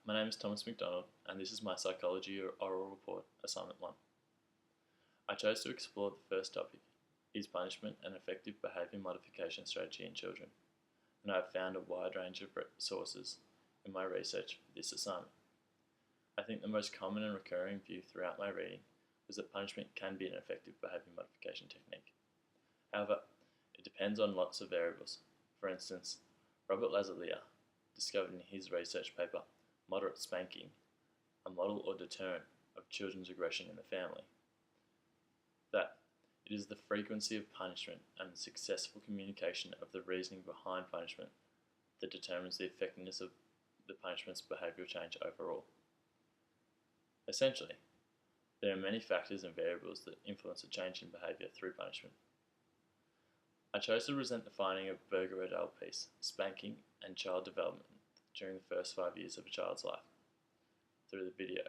My name is Thomas McDonald, and this is my Psychology Oral Report, Assignment 1. I chose to explore the first topic, is punishment an effective behaviour modification strategy in children? And I have found a wide range of sources in my research for this assignment. I think the most common and recurring view throughout my reading was that punishment can be an effective behaviour modification technique. However, it depends on lots of variables. For instance, Robert Lazalia discovered in his research paper, Moderate Spanking, a model or deterrent of children's aggression in the family, that it is the frequency of punishment and the successful communication of the reasoning behind punishment that determines the effectiveness of the punishment's behavioural change overall. Essentially, there are many factors and variables that influence a change in behaviour through punishment. I chose to present the finding of Berger et al. Piece, Spanking and Child Development during the first 5 years of a child's life, through the video.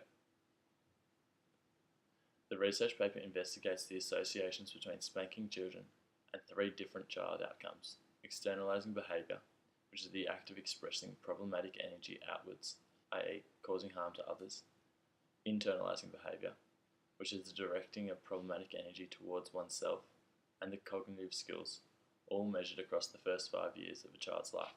The research paper investigates the associations between spanking children and 3 different child outcomes: externalizing behavior, which is the act of expressing problematic energy outwards, i.e. causing harm to others; internalizing behavior, which is the directing of problematic energy towards oneself; and the cognitive skills, all measured across the first 5 years of a child's life.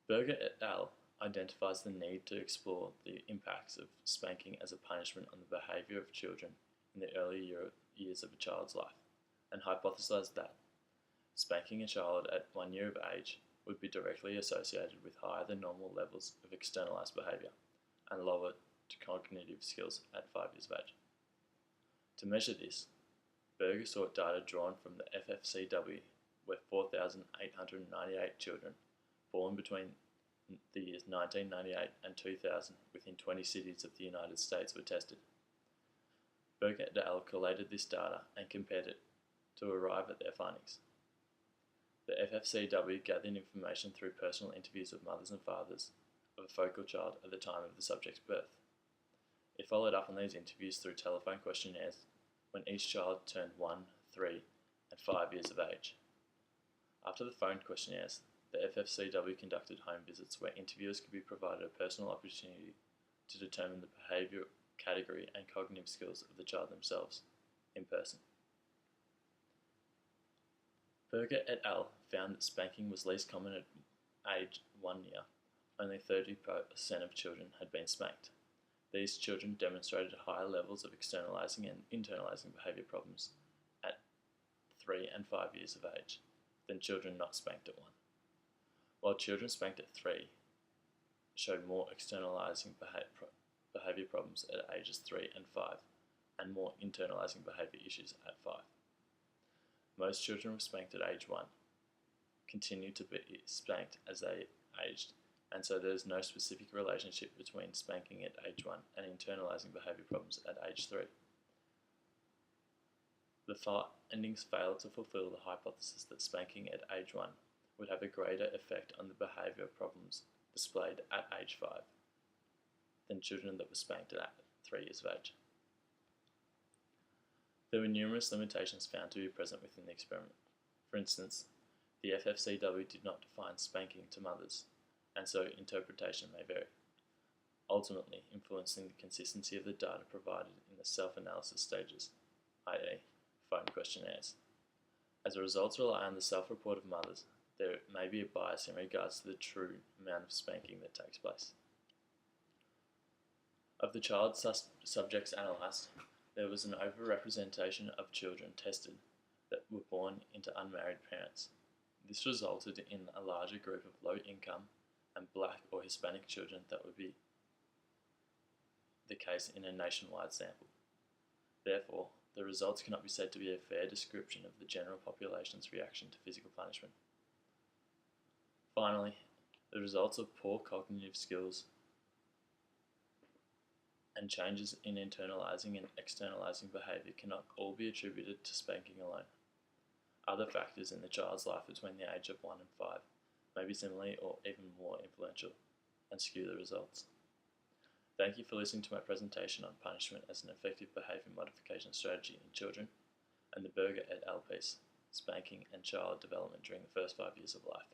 Berger et al. Identifies the need to explore the impacts of spanking as a punishment on the behaviour of children in the early years of a child's life, and hypothesized that spanking a child at 1 year of age would be directly associated with higher than normal levels of externalized behavior and lower cognitive skills at 5 years of age. To measure this, Berger sought data drawn from the FFCW, where 4,898 children born between the years 1998 and 2000 within 20 cities of the United States were tested. Berger et al. Collated this data and compared it to arrive at their findings. The FFCW gathered information through personal interviews of mothers and fathers of a focal child at the time of the subject's birth. It followed up on these interviews through telephone questionnaires when each child turned 1, 3, and 5 years of age. After the phone questionnaires, the FFCW conducted home visits where interviewers could be provided a personal opportunity to determine the behaviour, category, and cognitive skills of the child themselves, in person. Berger et al. Found that spanking was least common at age 1 year. Only 30% of children had been spanked. These children demonstrated higher levels of externalizing and internalizing behaviour problems at 3 and 5 years of age than children not spanked at 1. While children spanked at 3 showed more externalizing behaviour problems at ages 3 and 5 and more internalizing behaviour issues at 5. Most children were spanked at age 1 continued to be spanked as they aged, and so there is no specific relationship between spanking at age 1 and internalizing behaviour problems at age 3. The findings failed to fulfill the hypothesis that spanking at age 1 would have a greater effect on the behaviour problems displayed at age 5 than children that were spanked at 3 years of age. There were numerous limitations found to be present within the experiment. For instance, the FFCW did not define spanking to mothers, and so interpretation may vary, ultimately influencing the consistency of the data provided in the self-analysis stages, i.e. phone questionnaires. As the results rely on the self-report of mothers, there may be a bias in regards to the true amount of spanking that takes place. Of the child subjects analysed, there was an overrepresentation of children tested that were born into unmarried parents. This resulted in a larger group of low-income and Black or Hispanic children than would be the case in a nationwide sample. Therefore, the results cannot be said to be a fair description of the general population's reaction to physical punishment. Finally, the results of poor cognitive skills and changes in internalizing and externalizing behavior cannot all be attributed to spanking alone. Other factors in the child's life between the age of 1 and 5 may be similarly or even more influential and skew the results. Thank you for listening to my presentation on punishment as an effective behavior modification strategy in children and the Berger et al. Piece, Spanking and Child Development during the first 5 years of life.